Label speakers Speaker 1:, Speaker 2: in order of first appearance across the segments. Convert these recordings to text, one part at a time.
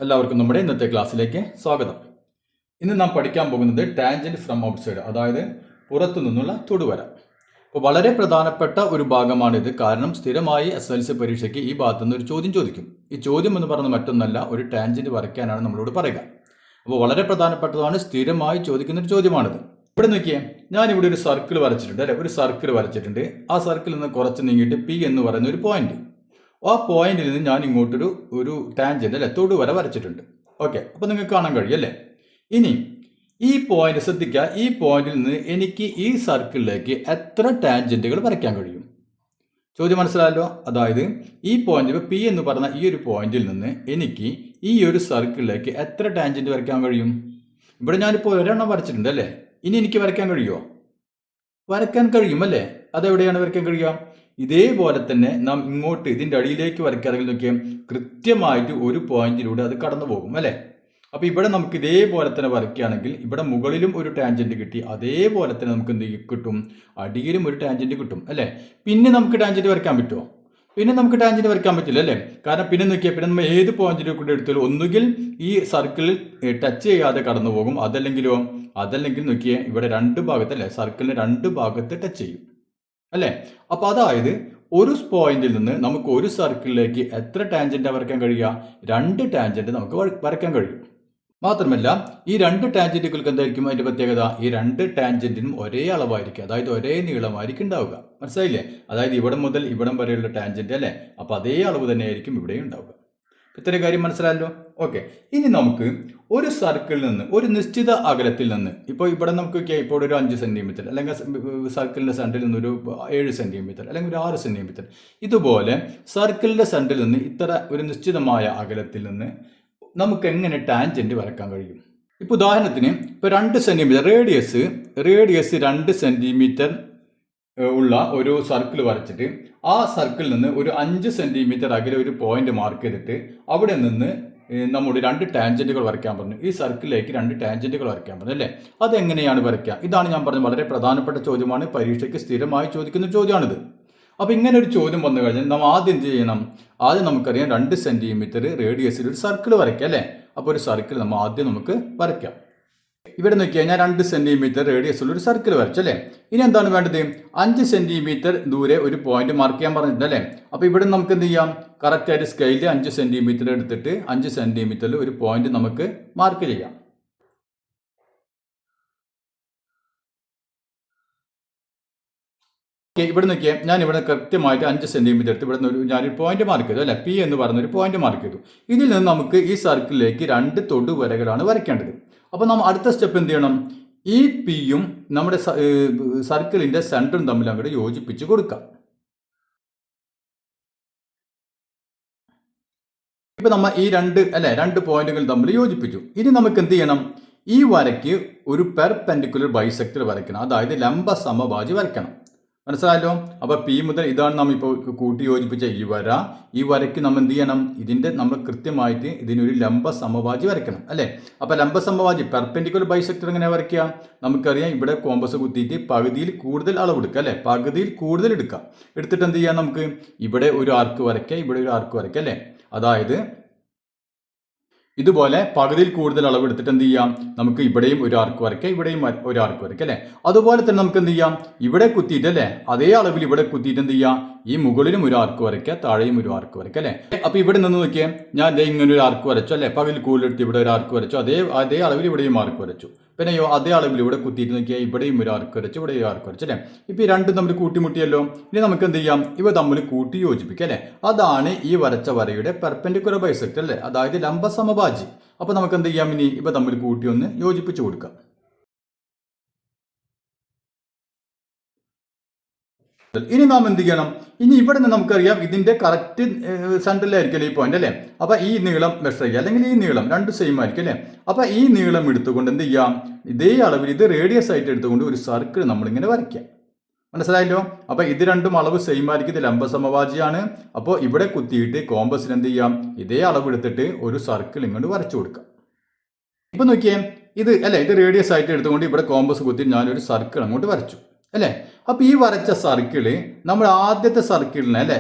Speaker 1: എല്ലാവർക്കും നമ്മുടെ ഇന്നത്തെ ക്ലാസ്സിലേക്ക് സ്വാഗതം. ഇന്ന് നാം പഠിക്കാൻ പോകുന്നത് ടാൻജന്റ് ഫ്രം ഔട്ട്സൈഡ്, അതായത് പുറത്തു നിന്നുള്ള തൊടുവര. അപ്പോൾ വളരെ പ്രധാനപ്പെട്ട ഒരു ഭാഗമാണിത്. കാരണം സ്ഥിരമായി SLC പരീക്ഷയ്ക്ക് ഈ ഭാഗത്തു നിന്ന് ഒരു ചോദ്യം ചോദിക്കും. ഈ ചോദ്യം എന്ന് പറയുന്നത് മറ്റൊന്നല്ല, ഒരു ടാൻജന്റ് വരയ്ക്കാനാണ് നമ്മളോട് പറയുക. അപ്പോൾ വളരെ പ്രധാനപ്പെട്ടതാണ്, സ്ഥിരമായി ചോദിക്കുന്ന ഒരു ചോദ്യമാണിത്. ഇവിടെ നോക്കിയേ, ഞാനിവിടെ ഒരു സർക്കിൾ വരച്ചിട്ടുണ്ട് അല്ലെ, ഒരു സർക്കിൾ വരച്ചിട്ടുണ്ട്. ആ സർക്കിളിൽ നിന്ന് കുറച്ച് നീങ്ങിയിട്ട് P എന്ന് പറയുന്ന ഒരു പോയിന്റ്, ആ പോയിന്റിൽ നിന്ന് ഞാൻ ഇങ്ങോട്ടൊരു ഒരു ടാൻജന്റ് അല്ലെ, തൊടുവര വരച്ചിട്ടുണ്ട്. ഓക്കെ, അപ്പോൾ നിങ്ങൾക്ക് കാണാൻ കഴിയും അല്ലേ. ഇനി ഈ പോയിന്റ് ശ്രദ്ധിക്കുക, ഈ പോയിന്റിൽ നിന്ന് എനിക്ക് ഈ സർക്കിളിലേക്ക് എത്ര ടാൻജന്റുകൾ വരയ്ക്കാൻ കഴിയും? ചോദ്യം മനസ്സിലായല്ലോ. അതായത് ഈ പോയിന്റ് P എന്ന് പറഞ്ഞ ഈ ഒരു പോയിന്റിൽ നിന്ന് എനിക്ക് ഈ ഒരു സർക്കിളിലേക്ക് എത്ര ടാൻജന്റ് വരയ്ക്കാൻ കഴിയും? ഇവിടെ ഞാനിപ്പോൾ ഒരെണ്ണം വരച്ചിട്ടുണ്ട് അല്ലേ. ഇനി എനിക്ക് വരയ്ക്കാൻ കഴിയുമോ? വരയ്ക്കാൻ കഴിയും അല്ലേ. അതെവിടെയാണ് വരയ്ക്കാൻ കഴിയുക? ഇതേപോലെ തന്നെ നാം ഇങ്ങോട്ട് ഇതിൻ്റെ അടിയിലേക്ക് വരയ്ക്കാതെങ്കിൽ നോക്കിയാൽ കൃത്യമായിട്ട് ഒരു പോയിന്റിലൂടെ അത് കടന്നു പോകും അല്ലേ. അപ്പോൾ ഇവിടെ നമുക്ക് ഇതേപോലെ തന്നെ വരയ്ക്കുകയാണെങ്കിൽ ഇവിടെ മുകളിലും ഒരു ടാൻജന്റ് കിട്ടി, അതേപോലെ തന്നെ നമുക്ക് എന്ത് കിട്ടും? അടിയിലും ഒരു ടാൻജന്റ് കിട്ടും അല്ലേ. പിന്നെ നമുക്ക് ടാൻജന്റ് വരയ്ക്കാൻ പറ്റുമോ? പിന്നെ നമുക്ക് ടാൻജന്റ് വരയ്ക്കാൻ പറ്റില്ല അല്ലേ. കാരണം പിന്നെ നോക്കിയാൽ പിന്നെ നമ്മൾ ഏത് പോയിന്റിൽ കൂടെ എടുത്താലും ഒന്നുകിൽ ഈ സർക്കിളിൽ ടച്ച് ചെയ്യാതെ കടന്നു പോകും, അതല്ലെങ്കിൽ നോക്കിയേ ഇവിടെ രണ്ട് ഭാഗത്ത് അല്ലേ, സർക്കിളിന് രണ്ട് ഭാഗത്ത് ടച്ച് ചെയ്യും അല്ലേ. അപ്പോൾ അതായത് ഒരു പോയിന്റിൽ നിന്ന് നമുക്ക് ഒരു സർക്കിളിലേക്ക് എത്ര ടാൻജന്റ് വരയ്ക്കാൻ കഴിയുക? രണ്ട് ടാൻജന്റ് നമുക്ക് വരയ്ക്കാൻ കഴിയും. മാത്രമല്ല ഈ രണ്ട് ടാൻജന്റുകൾക്ക് എന്തായിരിക്കും അതിന്റെ പ്രത്യേകത? ഈ രണ്ട് ടാൻജന്റിനും ഒരേ അളവായിരിക്കും, അതായത് ഒരേ നീളമായിരിക്കും ഉണ്ടാവുക. മനസ്സിലായില്ലേ? അതായത് ഇവിടം മുതൽ ഇവിടം വരെയുള്ള ടാൻജന്റ് അല്ലേ, അപ്പോൾ അതേ അളവ് തന്നെയായിരിക്കും ഇവിടെയും ഉണ്ടാവുക. ഇത്രയും കാര്യം മനസ്സിലായല്ലോ. ഓക്കെ, ഇനി നമുക്ക് ഒരു സർക്കിളിൽ നിന്ന് ഒരു നിശ്ചിത അകലത്തിൽ നിന്ന്, ഇപ്പോൾ ഇവിടെ നമുക്ക് ഇപ്പോൾ ഒരു 5 സെന്റിമീറ്റർ, അല്ലെങ്കിൽ സർക്കിളിന്റെ സെന്ററിൽ നിന്ന് ഒരു 7 സെന്റിമീറ്റർ, അല്ലെങ്കിൽ ഒരു 6 സെന്റിമീറ്റർ, ഇതുപോലെ സർക്കിളിന്റെ സെന്ററിൽ നിന്ന് ഇത്ര ഒരു നിശ്ചിതമായ അകലത്തിൽ നിന്ന് നമുക്ക് എങ്ങനെ ടാൻജന്റ് വരയ്ക്കാൻ കഴിയും? ഇപ്പോൾ ഉദാഹരണത്തിന് ഇപ്പോൾ 2 സെന്റിമീറ്റർ റേഡിയസ് 2 സെന്റിമീറ്റർ ഉള്ള ഒരു സർക്കിൾ വരച്ചിട്ട് ആ സർക്കിളിൽ നിന്ന് ഒരു 5 സെന്റിമീറ്റർ അകലെ ഒരു പോയിന്റ് മാർക്ക് ചെയ്തിട്ട് അവിടെ നിന്ന് നമ്മുടെ 2 ടാൻജന്റുകൾ വരയ്ക്കാൻ പറഞ്ഞു. ഈ സർക്കിളിലേക്ക് 2 ടാൻജന്റുകൾ വരയ്ക്കാൻ പറഞ്ഞു അല്ലേ. അതെങ്ങനെയാണ് വരയ്ക്കുക? ഇതാണ് ഞാൻ പറഞ്ഞത്, വളരെ പ്രധാനപ്പെട്ട ചോദ്യമാണ്, പരീക്ഷയ്ക്ക് സ്ഥിരമായി ചോദിക്കുന്ന ചോദ്യമാണിത്. അപ്പോൾ ഇങ്ങനെ ഒരു ചോദ്യം വന്നു കഴിഞ്ഞാൽ നാം ആദ്യം എന്ത് ചെയ്യണം? ആദ്യം നമുക്കറിയാം 2 സെന്റിമീറ്റർ റേഡിയസിൽ ഒരു സർക്കിൾ വരയ്ക്കാം അല്ലേ. അപ്പോൾ ഒരു സർക്കിൾ നമുക്ക് വരയ്ക്കാം. ഇവിടെ നോക്കിയാൽ ഞാൻ 2 സെന്റിമീറ്റർ റേഡിയസ് ഉള്ള ഒരു സർക്കിൾ വരച്ചല്ലേ. ഇനി എന്താണ് വേണ്ടത്? 5 സെന്റിമീറ്റർ ദൂരെ ഒരു പോയിന്റ് മാർക്ക് ചെയ്യാൻ പറഞ്ഞിട്ടുണ്ട് അല്ലേ. അപ്പോൾ ഇവിടെ നമുക്ക് എന്ത് ചെയ്യാം? കറക്റ്റായിട്ട് സ്കെയിലിൽ 5 സെന്റിമീറ്റർ എടുത്തിട്ട് 5 സെന്റിമീറ്ററിൽ ഒരു പോയിന്റ് നമുക്ക് മാർക്ക് ചെയ്യാം. ഇവിടെ നോക്കിയാൽ ഞാൻ ഇവിടെ കൃത്യമായിട്ട് 5 സെന്റിമീറ്റർ എടുത്ത് ഇവിടെ നിന്ന് ഞാനൊരു പോയിന്റ് മാർക്ക് ചെയ്തു അല്ലെ, P എന്ന് പറഞ്ഞൊരു പോയിന്റ് മാർക്ക് ചെയ്തു. ഇതിൽ നിന്ന് നമുക്ക് ഈ സർക്കിളിലേക്ക് 2 തൊടുവരകളാണ് വരയ്ക്കേണ്ടത്. അപ്പോൾ നാം അടുത്ത സ്റ്റെപ്പ് എന്ത് ചെയ്യണം? ഈ Pയും നമ്മുടെ സർക്കിളിന്റെ സെന്ററും തമ്മിൽ അങ്ങോട്ട് യോജിപ്പിച്ച് കൊടുക്കാം. ഇപ്പൊ നമ്മൾ ഈ രണ്ട് പോയിന്റുകൾ തമ്മിൽ യോജിപ്പിച്ചു. ഇനി നമുക്ക് എന്ത് ചെയ്യണം? ഈ വരയ്ക്ക് ഒരു പെർപെൻഡിക്കുലർ ബൈസെക്ടർ വരയ്ക്കണം, അതായത് ലംബ സമഭാജി വരയ്ക്കണം. മനസ്സിലായല്ലോ. അപ്പോൾ P മുതൽ ഇതാണ് നാം ഇപ്പോൾ കൂട്ടി യോജിപ്പിച്ച ഈ വരയ്ക്ക് നമ്മൾ എന്ത് ചെയ്യണം? നമ്മൾ കൃത്യമായിട്ട് ഇതിനൊരു ലംബ സമഭാജി വരയ്ക്കണം അല്ലേ. അപ്പോൾ ലംബ സമഭാജി പെർപെൻഡിക്കുലർ ബൈസെക്ടർ എങ്ങനെ വരയ്ക്കുക? നമുക്കറിയാം, ഇവിടെ കോമ്പസ് കുത്തിയിട്ട് പകുതിയിൽ കൂടുതൽ അളവെടുക്കുക അല്ലേ, പകുതിയിൽ കൂടുതൽ എടുത്തിട്ട് എന്ത് ചെയ്യാം? നമുക്ക് ഇവിടെ ഒരു ആർക്ക് വരയ്ക്കുക, ഇവിടെ ഒരു ആർക്ക് വരയ്ക്കുക അല്ലേ. അതായത് ഇതുപോലെ പകുതിയിൽ കൂടുതൽ അളവ് എടുത്തിട്ട് എന്ത് ചെയ്യാം? നമുക്ക് ഇവിടെയും ഒരു ആർക്ക് വരയ്ക്കാം, ഇവിടെയും ഒരു ആർക്ക് വരയ്ക്കാം അല്ലേ. അതുപോലെ തന്നെ നമുക്ക് എന്ത് ചെയ്യാം? ഇവിടെ കുത്തിയിട്ട് അല്ലേ, അതേ അളവിൽ ഇവിടെ കുത്തിയിട്ട് എന്ത് ചെയ്യാം? ഈ മുകളിലും ഒരു ആർക്ക് വരയ്ക്കുക, താഴെയും ഒരു ആർക്ക് വരയ്ക്കുക അല്ലേ. അപ്പോൾ ഇവിടെ നിന്ന് നോക്കിയാൽ ഞാൻ ഇങ്ങനെ ഒരു ആർക്ക് വരച്ചു അല്ലേ, പകുതിയിൽ കൂടുതൽ എടുത്ത് ഇവിടെ ഒരു ആർക്ക് വരച്ചു, അതേ അളവിൽ ഇവിടെയും ആർക്ക് വരച്ചു. പിന്നെയോ അതേ അളവിൽ ഇവിടെ കുത്തിയിട്ട് നോക്കിയാൽ ഇവിടെയും ഒരു ആർക്ക് വരച്ചു, ഇവിടെ ഒരു ആർക്ക് വരച്ചു അല്ലേ. ഇപ്പോൾ ഈ രണ്ടും തമ്മിൽ കൂട്ടിമുട്ടിയല്ലോ. ഇനി നമുക്ക് എന്ത് ചെയ്യാം? ഇവ തമ്മിൽ കൂട്ടി യോജിപ്പിക്കുക അല്ലേ. അതാണ് ഈ വരച്ച വരയുടെ പെർപെൻഡിക്കുലർ ബൈസെക്ടർ അല്ലേ, അതായത് ലംബ സമഭാജി. അപ്പോൾ നമുക്ക് എന്ത് ചെയ്യാം? ഇനി ഇവ തമ്മിൽ കൂട്ടി ഒന്ന് യോജിപ്പിച്ചു കൊടുക്കാം. ഇനി നാം എന്ത് ചെയ്യണം? ഇനി ഇവിടെ നിന്ന് നമുക്കറിയാം ഇതിന്റെ കറക്റ്റ് സെന്ററിലായിരിക്കും ഈ പോയിന്റ് അല്ലേ. അപ്പൊ ഈ നീളം മെഷർ ചെയ്യുക, അല്ലെങ്കിൽ ഈ നീളം രണ്ടും സെയിം ആയിരിക്കും അല്ലേ. അപ്പൊ ഈ നീളം എടുത്തുകൊണ്ട് എന്ത് ചെയ്യാം? ഇതേ അളവിൽ ഇത് റേഡിയസ് ആയിട്ട് എടുത്തുകൊണ്ട് ഒരു സർക്കിൾ നമ്മളിങ്ങനെ വരയ്ക്കാം. മനസ്സിലായല്ലോ. അപ്പൊ ഇത് രണ്ടും അളവ് സെയിം ആയിരിക്കും, ഇത് ലംബ സമഭാജിയാണ്. അപ്പോൾ ഇവിടെ കുത്തിയിട്ട് കോമ്പസിന് എന്ത് ചെയ്യാം? ഇതേ അളവ് എടുത്തിട്ട് ഒരു സർക്കിൾ ഇങ്ങോട്ട് വരച്ചു കൊടുക്കാം. ഇപ്പൊ നോക്കിയേ, ഇത് റേഡിയസ് ആയിട്ട് എടുത്തുകൊണ്ട് ഇവിടെ കോമ്പസ് കുത്തി ഞാനൊരു സർക്കിൾ അങ്ങോട്ട് വരച്ചു അല്ലേ. അപ്പൊ ഈ വരച്ച സർക്കിള് നമ്മൾ ആദ്യത്തെ സർക്കിളിനെ അല്ലെ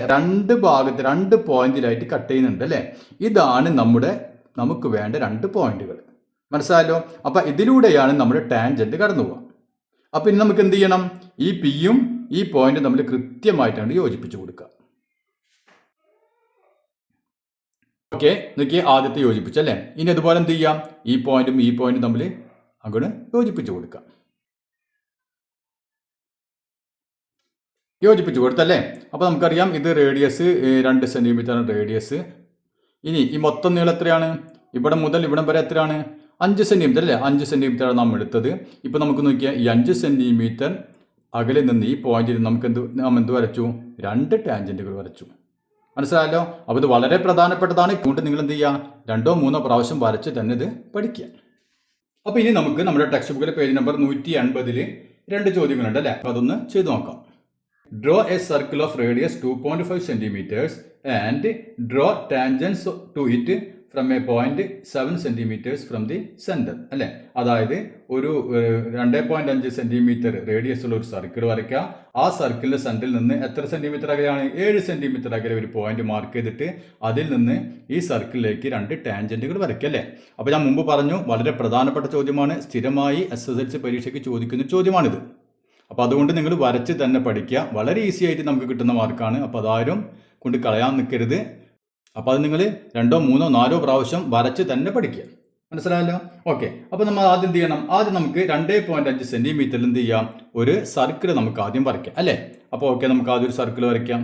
Speaker 1: രണ്ട് പോയിന്റിലായിട്ട് കട്ട് ചെയ്യുന്നുണ്ട് അല്ലെ. ഇതാണ് നമ്മുടെ നമുക്ക് വേണ്ട 2 പോയിന്റുകൾ. മനസ്സിലായല്ലോ? അപ്പം ഇതിലൂടെയാണ് നമ്മുടെ ടാൻജൻറ്റ് കടന്നു പോവുക. അപ്പം ഇനി നമുക്ക് എന്ത് ചെയ്യണം? ഈ പിയും ഈ പോയിന്റും തമ്മിൽ കൃത്യമായിട്ടാണ് യോജിപ്പിച്ച് കൊടുക്കുക. ഓക്കെ, നോക്കിയേ, ആദ്യത്തെ യോജിപ്പിച്ചല്ലേ. ഇനി അതുപോലെ എന്ത് ചെയ്യാം? ഈ പോയിന്റും തമ്മിൽ അങ്ങോട്ട് യോജിപ്പിച്ച് കൊടുക്കാം. യോജിപ്പിച്ച് കൊടുത്തല്ലേ. അപ്പോൾ നമുക്കറിയാം ഇത് റേഡിയസ് 2 സെൻറ്റിമീറ്ററാണ് റേഡിയസ്. ഇനി ഈ മൊത്തം നീളം എത്രയാണ്? ഇവിടെ മുതൽ ഇവിടം വരെ എത്രയാണ്? 5 സെൻറ്റിമീറ്റർ അല്ലേ. 5 സെൻറ്റിമീറ്ററാണ് നാം എടുത്തത്. ഇപ്പോൾ നമുക്ക് നോക്കിയാൽ ഈ 5 സെൻറ്റിമീറ്റർ അകലെ നിന്ന് ഈ പോയിന്റിൽ നാം എന്ത് വരച്ചു? 2 ടാൻജൻറ്റുകൾ വരച്ചു. മനസ്സിലായല്ലോ? അപ്പോൾ ഇത് വളരെ പ്രധാനപ്പെട്ടതാണ്. ഇതുകൊണ്ട് നിങ്ങൾ എന്ത് ചെയ്യുക? 2 3 പ്രാവശ്യം വരച്ച് തന്നെ ഇത് പഠിക്കുക. അപ്പോൾ ഇനി നമുക്ക് നമ്മുടെ ടെക്സ്റ്റ് ബുക്കിലെ പേജ് നമ്പർ 180 2 ചോദ്യങ്ങളുണ്ട് അല്ലേ. അപ്പോൾ അതൊന്ന് ചെയ്ത് നോക്കാം. Draw a circle of radius 2.5 centimeters and draw tangents to it from a point 7 centimeters from the center. അല്ലേ, അതായത് ഒരു 2.5 സെൻറ്റിമീറ്റർ റേഡിയസ് ഉള്ള ഒരു സർക്കിൾ വരയ്ക്കുക. ആ സർക്കിളിൻ്റെ സെൻറ്ററിൽ നിന്ന് എത്ര സെൻറ്റിമീറ്റർ അകലെയാണ്? 7 സെൻറ്റിമീറ്റർ അകലെ ഒരു പോയിന്റ് മാർക്ക് ചെയ്തിട്ട് അതിൽ നിന്ന് ഈ സർക്കിളിലേക്ക് 2 ടാൻജൻറ്റുകൾ വരയ്ക്കുക അല്ലേ. അപ്പോൾ ഞാൻ മുമ്പ് പറഞ്ഞു, വളരെ പ്രധാനപ്പെട്ട ചോദ്യമാണ്. സ്ഥിരമായി SSLC പരീക്ഷയ്ക്ക് ചോദിക്കുന്ന ചോദ്യമാണിത്. അപ്പോൾ അതുകൊണ്ട് നിങ്ങൾ വരച്ച് തന്നെ പഠിക്കുക. വളരെ ഈസി ആയിട്ട് നമുക്ക് കിട്ടുന്ന മാർക്കാണ്. അപ്പോൾ അതാരും കൊണ്ട് കളയാൻ നിൽക്കരുത്. അപ്പോൾ അത് നിങ്ങൾ 2 3 4 പ്രാവശ്യം വരച്ച് തന്നെ പഠിക്കുക. മനസ്സിലായല്ലോ? ഓക്കെ, അപ്പോൾ നമ്മൾ ആദ്യം എന്ത് ചെയ്യണം? ആദ്യം നമുക്ക് 2.5 സെൻറ്റിമീറ്ററിൽ എന്ത് ചെയ്യാം? ഒരു സർക്കിൾ നമുക്ക് ആദ്യം വരയ്ക്കാം അല്ലേ. അപ്പോൾ ഓക്കെ, നമുക്ക് ആദ്യം ഒരു സർക്കിൾ വരയ്ക്കാം.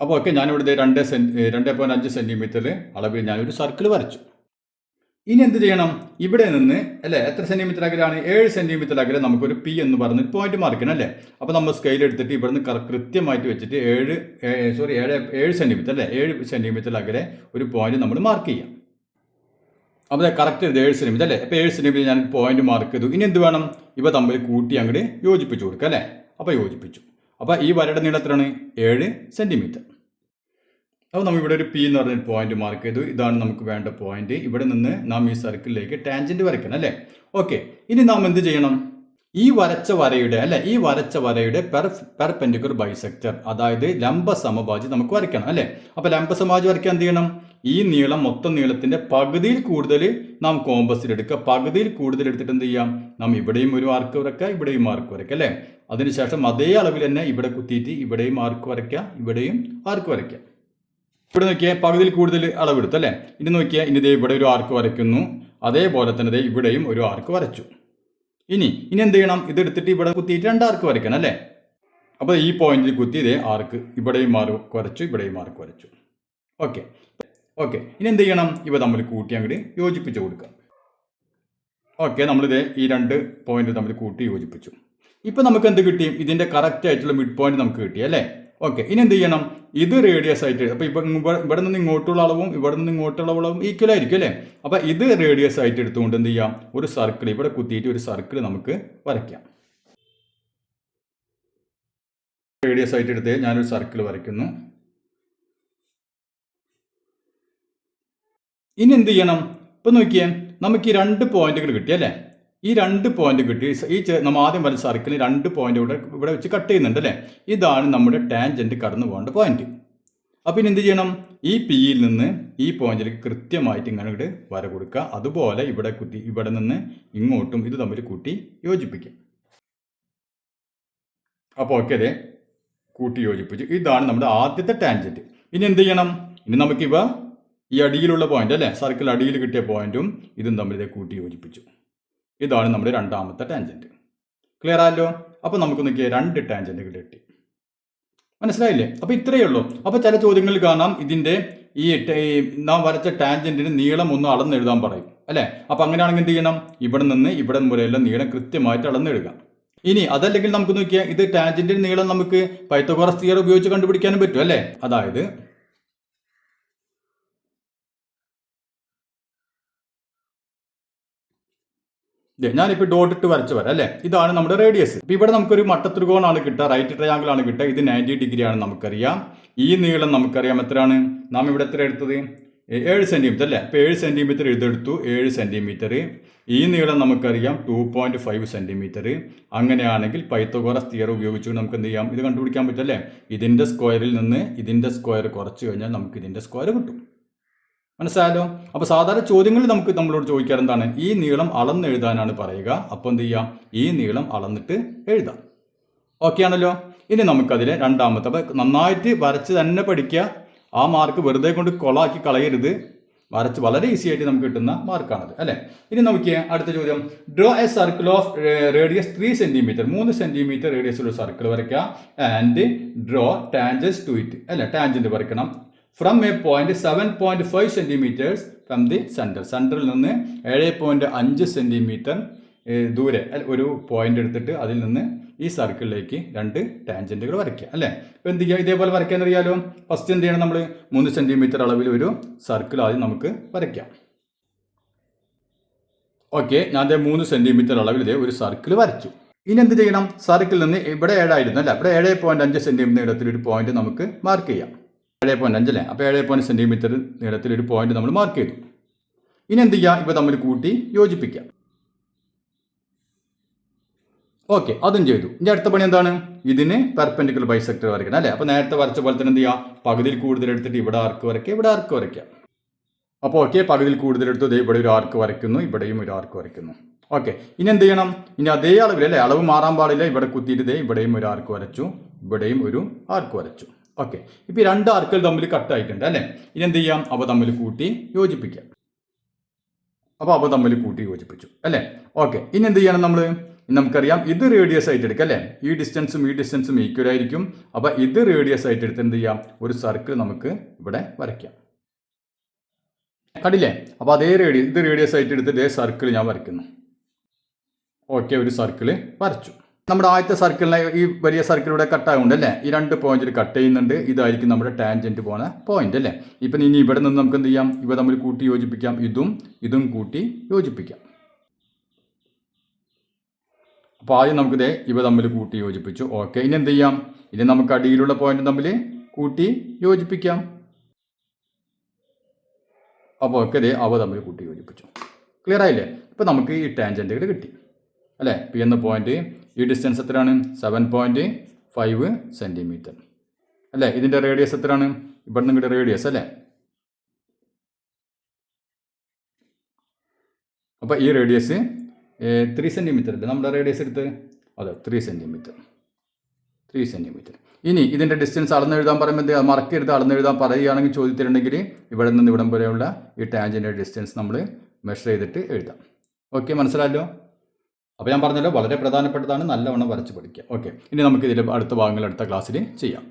Speaker 1: അപ്പോൾ ഓക്കെ, ഞാനിവിടെ 2.5 സെൻറ്റിമീറ്ററിൽ അളവിൽ ഞാനൊരു സർക്കിൾ വരച്ചു. ഇനി എന്ത് ചെയ്യണം? ഇവിടെ നിന്ന് അല്ലേ എത്ര സെൻറ്റിമീറ്റർ അകലെയാണ്? 7 സെൻറ്റിമീറ്റർ അകലെ നമുക്കൊരു പി എന്ന് പറഞ്ഞ പോയിന്റ് മാർക്കണം അല്ലേ. അപ്പോൾ നമ്മൾ സ്കെയിൽ എടുത്തിട്ട് ഇവിടുന്ന് കൃത്യമായിട്ട് വെച്ചിട്ട് 7 സെൻറ്റിമീറ്റർ അല്ലേ, 7 സെൻറ്റിമീറ്റർ അകലെ ഒരു പോയിന്റ് നമ്മൾ മാർക്ക് ചെയ്യാം. അപ്പോൾ കറക്റ്റ് 7 സെൻറ്റിമീറ്റർ അല്ലേ. അപ്പോൾ 7 സെൻറ്റിമീറ്റർ ഞാൻ പോയിന്റ് മാർക്ക് ചെയ്തു. ഇനി എന്ത് വേണം? ഇവ തമ്മിൽ കൂട്ടി അങ്ങോട്ട് യോജിപ്പിച്ച് കൊടുക്കുക അല്ലേ. അപ്പോൾ യോജിപ്പിച്ചു. അപ്പോൾ ഈ വരയുടെ നീളം എത്രയാണ്? 7 സെൻറ്റിമീറ്റർ. അപ്പോൾ നമ്മൾ ഇവിടെ ഒരു പി എന്ന് പറഞ്ഞൊരു പോയിന്റ് മാർക്ക് ചെയ്തു. ഇതാണ് നമുക്ക് വേണ്ട പോയിന്റ്. ഇവിടെ നിന്ന് നാം ഈ സർക്കിളിലേക്ക് ടാൻജൻറ്റ് വരയ്ക്കണം അല്ലേ. ഓക്കെ, ഇനി നാം എന്ത് ചെയ്യണം? ഈ വരച്ച വരയുടെ പെർപെൻഡിക്കുലർ ബൈസെക്ടർ, അതായത് ലംബ സമഭാജി നമുക്ക് വരയ്ക്കണം അല്ലേ. അപ്പോൾ ലംബ സമഭാജി വരയ്ക്കാൻ എന്ത് ചെയ്യണം? ഈ നീളം മൊത്തം നീളത്തിൻ്റെ പകുതിയിൽ കൂടുതൽ നാം കോമ്പസിൽ എടുക്കുക. പകുതിയിൽ കൂടുതൽ എടുത്തിട്ട് എന്ത് ചെയ്യാം? നാം ഇവിടെയും ഒരു ആർക്ക് വരയ്ക്കുക, ഇവിടെയും ആർക്ക് വരയ്ക്കുക അല്ലേ. അതിനുശേഷം അതേ അളവിൽ തന്നെ ഇവിടെ കുത്തിയിട്ട് ഇവിടെയും ആർക്ക് വരയ്ക്കുക, ഇവിടെയും ആർക്ക് വരയ്ക്കുക. ഇവിടെ നോക്കിയാൽ പകുതിയിൽ കൂടുതൽ അളവെടുത്തു അല്ലേ. ഇനി നോക്കിയാൽ ഇനി ദേ ഇവിടെ ഒരു ആർക്ക് വരയ്ക്കുന്നു. അതേപോലെ തന്നെ ദേ ഇവിടെയും ഒരു ആർക്ക് വരച്ചു. ഇനി എന്ത് ചെയ്യണം? ഇതെടുത്തിട്ട് ഇവിടെ കുത്തിയിട്ട് 2 ആർക്ക് വരയ്ക്കണം അല്ലേ. അപ്പോൾ ഈ പോയിന്റിൽ കുത്തി ഇതേ ആർക്ക് ഇവിടെയും ആർക്ക് വരച്ചു, ഇവിടെയും ആർക്ക് വരച്ചു. ഓക്കെ, ഇനി എന്ത് ചെയ്യണം? ഇവ തമ്മിൽ കൂട്ടി അങ്ങോട്ട് യോജിപ്പിച്ച് കൊടുക്കുക. ഓക്കെ, നമ്മളിതേ ഈ 2 പോയിന്റ് തമ്മിൽ കൂട്ടി യോജിപ്പിച്ചു. ഇപ്പം നമുക്ക് എന്ത് കിട്ടി? ഇതിൻ്റെ കറക്റ്റ് ആയിട്ടുള്ള മിഡ് പോയിന്റ് നമുക്ക് കിട്ടി അല്ലേ. ഓക്കെ, ഇനി എന്ത് ചെയ്യണം? ഇത് റേഡിയസ് ആയിട്ട്, അപ്പോൾ ഇവിടെ നിന്ന് ഇങ്ങോട്ടുള്ള അളവും ഇവിടെ നിന്ന് ഇങ്ങോട്ടുള്ള അളവും ഈക്വൽ ആയിരിക്കും അല്ലേ. അപ്പോൾ ഇത് റേഡിയസ് ആയിട്ട് എടുത്തുകൊണ്ട് എന്ത് ചെയ്യാം? ഒരു സർക്കിൾ ഇവിടെ കുത്തിയിട്ട് ഒരു സർക്കിൾ നമുക്ക് വരയ്ക്കാം. റേഡിയസ് ആയിട്ട് എടുത്ത് ഞാനൊരു സർക്കിൾ വരയ്ക്കുന്നു. ഇനി എന്ത് ചെയ്യണം? ഇപ്പം നോക്കിയേ, നമുക്ക് ഈ 2 പോയിന്റുകൾ കിട്ടി അല്ലേ. ഈ 2 പോയിന്റ് കിട്ടി. നമ്മൾ ആദ്യം വരച്ച സർക്കിളിൽ 2 പോയിന്റ് ഇവിടെ വെച്ച് കട്ട് ചെയ്യുന്നുണ്ട് അല്ലേ. ഇതാണ് നമ്മുടെ ടാൻജൻറ്റ് കടന്നു പോകേണ്ട പോയിന്റ്. അപ്പോൾ ഇനി എന്ത് ചെയ്യണം? ഈ പിയിൽ നിന്ന് ഈ പോയിന്റിലേക്ക് കൃത്യമായിട്ട് ഇങ്ങനെ വര കൊടുക്കുക. അതുപോലെ ഇവിടെ നിന്ന് ഇങ്ങോട്ടും ഇത് തമ്മിൽ കൂട്ടി യോജിപ്പിക്കും. അപ്പോൾ ഓക്കെ, അതെ കൂട്ടി യോജിപ്പിച്ചു. ഇതാണ് നമ്മുടെ ആദ്യത്തെ ടാൻജൻറ്റ്. ഇനി എന്ത് ചെയ്യണം? ഇനി നമുക്കിവ ഈ അടിയിലുള്ള പോയിന്റ് അല്ലേ, സർക്കിൾ അടിയിൽ കിട്ടിയ പോയിന്റും ഇതും തമ്മിൽ കൂട്ടി യോജിപ്പിച്ചു. ഇതാണ് നമ്മുടെ 2ാമത്തെ ടാൻജൻറ്റ്. ക്ലിയർ ആയല്ലോ? അപ്പോൾ നമുക്ക് നോക്കിയാൽ 2 ടാൻജൻറ്റുകൾ കിട്ടി. മനസ്സിലായില്ലേ? അപ്പോൾ ഇത്രയേ ഉള്ളൂ. അപ്പോൾ ചില ചോദ്യങ്ങളിൽ കാണാം ഇതിൻ്റെ ഈ നാം വരച്ച ടാൻജൻറ്റിന് നീളം ഒന്ന് അളന്നെഴുതാൻ പറയും അല്ലേ. അപ്പോൾ അങ്ങനെയാണെങ്കിൽ എന്ത് ചെയ്യണം? ഇവിടെ നിന്ന് ഇവിടെ വരെയുള്ള നീളം കൃത്യമായിട്ട് അളന്നെഴുതാം. ഇനി അതല്ലെങ്കിൽ നമുക്ക് നോക്കിയാൽ ഇത് ടാൻജൻറ്റിൻ്റെ നീളം നമുക്ക് പൈത്തഗോറസ് തിയറം ഉപയോഗിച്ച് കണ്ടുപിടിക്കാനും പറ്റും അല്ലേ. അതായത് ഞാനിപ്പോൾ ഡോട്ട് ഇട്ട് വരച്ച് വരാം അല്ലേ. ഇതാണ് നമ്മുടെ റേഡിയസ്. ഇപ്പോൾ ഇവിടെ നമുക്കൊരു മട്ടത്രികോണാണ് കിട്ടുക, റൈറ്റ് ട്രയാങ്കിൾ ആണ് കിട്ടുക. ഇത് 90 ഡിഗ്രി ആണ് നമുക്കറിയാം. ഈ നീളം നമുക്കറിയാം എത്രയാണ്? നാം ഇവിടെ എത്ര എടുത്തത്? 7 സെൻറ്റിമീറ്റർ അല്ലേ. അപ്പോൾ 7 സെൻറ്റിമീറ്റർ ഇതെടുത്തു, 7 സെൻറ്റിമീറ്റർ. ഈ നീളം നമുക്കറിയാം 2.5 സെൻറ്റിമീറ്റർ. അങ്ങനെയാണെങ്കിൽ പൈത്തഗോറസ് തിയറം ഉപയോഗിച്ചുകൊണ്ട് നമുക്ക് എന്ത് ചെയ്യാം? ഇത് കണ്ടുപിടിക്കാൻ പറ്റല്ലേ. ഇതിൻ്റെ സ്ക്വയറിൽ നിന്ന് ഇതിൻ്റെ സ്ക്വയർ കുറച്ച് കഴിഞ്ഞാൽ നമുക്ക് ഇതിൻ്റെ സ്ക്വയർ കിട്ടും. മനസ്സിലായല്ലോ? അപ്പോൾ സാധാരണ ചോദ്യങ്ങളിൽ നമ്മളോട് ചോദിക്കാറ് എന്താണ്? ഈ നീളം അളന്നെഴുതാനാണ് പറയുക. അപ്പോൾ എന്ത് ചെയ്യാം? ഈ നീളം അളന്നിട്ട് എഴുതാം. ഓക്കെ ആണല്ലോ? ഇനി നമുക്കതിലെ രണ്ടാമത്തെ, അപ്പോൾ നന്നായിട്ട് വരച്ച് തന്നെ പഠിക്കുക. ആ മാർക്ക് വെറുതെ കൊണ്ട് കൊളാക്കി കളയരുത്. വരച്ച് വളരെ ഈസി ആയിട്ട് നമുക്ക് കിട്ടുന്ന മാർക്കാണത്, അല്ലേ? ഇനി നമുക്ക് അടുത്ത ചോദ്യം, draw a circle of radius 3 centimetre, 3 centimetre റേഡിയസുള്ള സർക്കിൾ വരയ്ക്കുക. And draw tangents to it, അല്ലേ? ടാൻജൻറ്റ് വരയ്ക്കണം. From a point 7.5 centimetres from the centre, സെൻറ്ററിൽ നിന്ന് 7.5 സെൻറ്റിമീറ്റർ ദൂരെ ഒരു പോയിന്റ് എടുത്തിട്ട് അതിൽ നിന്ന് ഈ സർക്കിളിലേക്ക് 2 ടാൻജൻറ്റുകൾ വരയ്ക്കുക, അല്ലേ? അപ്പോൾ എന്ത് ചെയ്യുക? ഇതേപോലെ വരയ്ക്കാൻ അറിയാലോ. ഫസ്റ്റ് എന്ത് ചെയ്യണം? നമ്മൾ 3 സെൻറ്റിമീറ്റർ അളവിൽ ഒരു സർക്കിൾ ആദ്യം നമുക്ക് വരയ്ക്കാം. ഓക്കെ, ഞാൻ 3 സെൻറ്റിമീറ്റർ അളവിൽ ഇതേ ഒരു സർക്കിൾ വരച്ചു. ഇനി എന്ത് ചെയ്യണം? സർക്കിളിൽ നിന്ന് ഇവിടെ 7 ആയിരുന്നു, അല്ലേ? ഇവിടെ 7.5 സെൻറ്റിമീറ്റർ നീളത്തിൽ ഒരു പോയിന്റ് നമുക്ക് മാർക്ക് ചെയ്യാം. 7.5 അല്ലേ? അപ്പോൾ 7 സെൻറ്റിമീറ്റർ നീളത്തിൽ ഒരു പോയിന്റ് നമ്മൾ മാർക്ക് ചെയ്തു. ഇനി എന്ത് ചെയ്യുക? ഇപ്പോൾ തമ്മിൽ കൂട്ടി യോജിപ്പിക്കാം. ഓക്കെ, അതും ചെയ്തു. ഇനി അടുത്ത പണി എന്താണ്? ഇതിന് പെർപെൻഡിക്കുലർ ബൈസെക്ടർ വരയ്ക്കണം, അല്ലേ? അപ്പോൾ നേരത്തെ വരച്ച പോലെ തന്നെ എന്ത് ചെയ്യുക? പകുതിയിൽ കൂടുതൽ എടുത്തിട്ട് ഇവിടെ ആർക്ക് വരയ്ക്കുക, ഇവിടെ ആർക്ക് വരയ്ക്കുക. അപ്പോൾ ഓക്കെ, പകുതിയിൽ കൂടുതൽ എടുത്തു ഇവിടെ ഒരു ആർക്ക് വരയ്ക്കുന്നു, ഇവിടെയും ഒരു ആർക്ക് വരയ്ക്കുന്നു. ഓക്കെ, ഇനി എന്ത് ചെയ്യണം? ഇനി അതേ അളവിൽ, അല്ലേ? അളവ് മാറാൻ പാടില്ല. ഇവിടെ കുത്തിയിട്ട് ഇവിടെയും ഒരു ആർക്ക് വരച്ചു, ഇവിടെയും ഒരു ആർക്ക് വരച്ചു. ഓക്കെ, ഇപ്പോൾ ഈ 2 ആർക്കുകൾ തമ്മിൽ കട്ടായിട്ടുണ്ട്, അല്ലേ? ഇനി എന്ത് ചെയ്യാം? അവ തമ്മിൽ കൂട്ടി യോജിപ്പിക്കാം. അപ്പോൾ അവ തമ്മിൽ കൂട്ടി യോജിപ്പിച്ചു, അല്ലേ? ഓക്കെ, ഇനി എന്ത് ചെയ്യണം? നമുക്കറിയാം ഇത് റേഡിയസ് ആയിട്ട് എടുക്കാം, അല്ലേ? ഈ ഡിസ്റ്റൻസും ഈക്വൽ ആയിരിക്കും. അപ്പോൾ ഇത് റേഡിയസ് ആയിട്ട് എടുത്ത് എന്ത് ചെയ്യാം? ഒരു സർക്കിൾ നമുക്ക് ഇവിടെ വരയ്ക്കാം. കണ്ടില്ലേ? അപ്പോൾ അതേ ഇത് റേഡിയസ് ആയിട്ട് എടുത്ത് ഇതേ സർക്കിൾ ഞാൻ വരയ്ക്കുന്നു. ഓക്കെ, ഒരു സർക്കിൾ വരച്ചു. നമ്മുടെ ആദ്യത്തെ സർക്കിളിനെ ഈ വലിയ സർക്കിളിലൂടെ കട്ടാകുന്നുണ്ട്, അല്ലേ? ഈ 2 പോയിന്റിൽ കട്ട് ചെയ്യുന്നുണ്ട്. ഇതായിരിക്കും നമ്മുടെ ടാൻജൻറ്റ് പോകുന്ന പോയിന്റ്, അല്ലേ? ഇപ്പം ഇനി ഇവിടെ നിന്ന് നമുക്ക് എന്ത് ചെയ്യാം? ഇവ തമ്മിൽ കൂട്ടി യോജിപ്പിക്കാം. ഇതും കൂട്ടി യോജിപ്പിക്കാം. അപ്പോൾ ആദ്യം നമുക്കിതേ ഇവ തമ്മിൽ കൂട്ടി യോജിപ്പിച്ചു. ഓക്കെ, ഇനി എന്ത് ചെയ്യാം? ഇനി നമുക്ക് അടിയിലുള്ള പോയിന്റ് തമ്മിൽ കൂട്ടി യോജിപ്പിക്കാം. അപ്പോൾ ഓക്കെ, ഇതേ അവ തമ്മിൽ കൂട്ടി യോജിപ്പിച്ചു. ക്ലിയർ ആയില്ലേ? ഇപ്പോൾ നമുക്ക് ഈ ടാൻജൻറ്റുകൾ കിട്ടി, അല്ലേ? പി എന്ന പോയിന്റ്, ഈ ഡിസ്റ്റൻസ് എത്രയാണ്? 7.5 സെൻറ്റിമീറ്റർ, അല്ലേ? ഇതിൻ്റെ റേഡിയസ് എത്രയാണ്? ഇവിടെ നിന്ന് ഇങ്ങോട്ട് റേഡിയസ്, അല്ലേ? അപ്പോൾ ഈ റേഡിയസ് 3 സെൻറ്റിമീറ്റർ അല്ലേ നമ്മുടെ റേഡിയസ് എടുത്ത്? അതെ, 3 സെൻറ്റിമീറ്റർ. ഇനി ഇതിൻ്റെ ഡിസ്റ്റൻസ് അളന്നെഴുതാൻ പറയുമ്പോൾ മറക്കരുത്. അളന്നെഴുതാൻ പറയുകയാണെങ്കിൽ ചോദിച്ചിട്ടുണ്ടെങ്കിൽ ഇവിടെ നിന്ന് ഇവിടം വരെയുള്ള ഈ ടാൻജൻറ്റിൻ്റെ ഡിസ്റ്റൻസ് നമ്മൾ മെഷർ ചെയ്തിട്ട് എഴുതാം. ഓക്കെ, മനസ്സിലായല്ലോ? അപ്പോൾ ഞാൻ പറഞ്ഞല്ലോ, വളരെ പ്രധാനപ്പെട്ടതാണ്. നല്ലവണ്ണം വരച്ച് പഠിക്കുക. ഓക്കെ, ഇനി നമുക്ക് ഇതിൻ്റെ അടുത്ത ഭാഗങ്ങൾ അടുത്ത ക്ലാസ്സിൽ ചെയ്യാം.